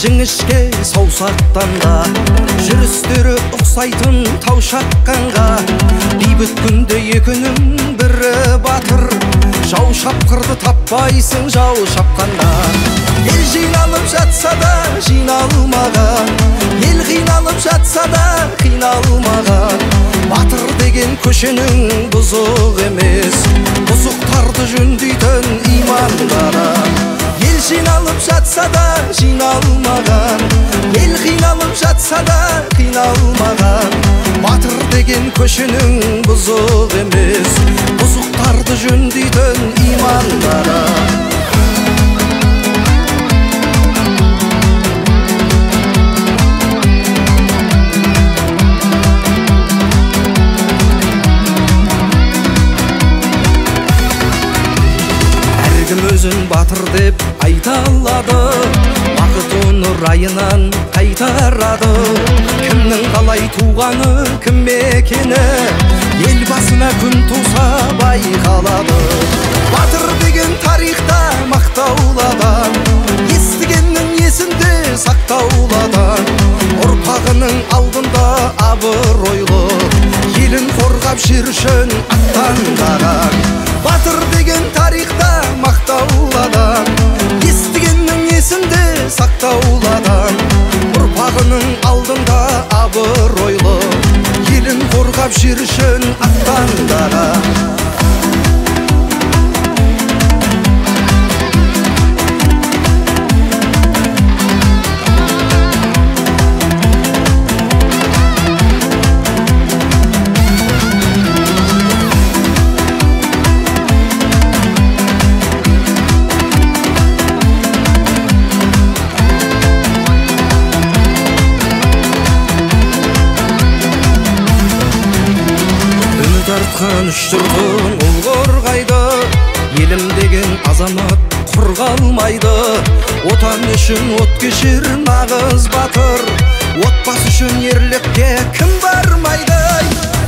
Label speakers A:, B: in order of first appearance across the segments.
A: жіңішке саусақтан да жүрістері ұқсайтын тау шаққанға бейбіт күнде екінің бірі батыр жау шапқырды таппайсың жау шапқанда ел жиналып жатса да жиналмаған ел қиналып жатса да қиналмаған батыр деген көшенің бұзық емес бұзықтарды жөндейтін имандары ел жиналып жатса да жиналмаған ел қиналып жатса да қиналмаған батыр деген көшенің бұзық емес бұзықтарды жөндейтін имандары әркім өзін батыр деп айта алады уақыт оны райынан қайтарады кімнің қалай туғаны кім екені ел басына күн туса байқалады батыр деген тарихта мақтауладан естігеннің есінде сақтауладан ұрпағының алдында абыройлы елін қорғап жер үшін аттандаған батыр деген тарихта мақтауладан естігеннің есінде сақтауладан ұрпағының алдында абыройлы елін қорғап жер үшін аттандаған тартқан үш жұртын ұл қорғайды елім деген азамат құр қалмайды отан үшін от кешер нағыз батыр отбасы үшін ерлікке кім бармайды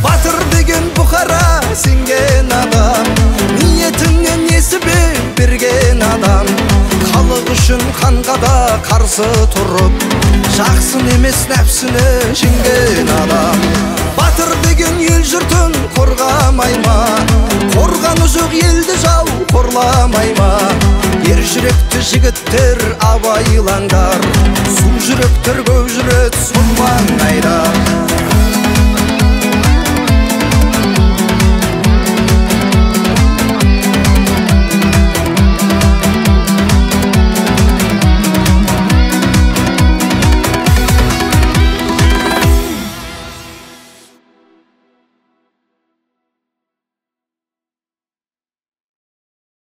A: батыр деген бұқара сенген адам ниетіңнен несібе берген адам халық үшін қанға да қарсы тұрып жақсын емес нәпсіні жеңген адам батыр деген ел жұртын қорғамай ма қорғаны жоқ елді жау қорламай ма ер жүректі жігіттер абайлаңдар су жүректер көп жүреді сол маңайда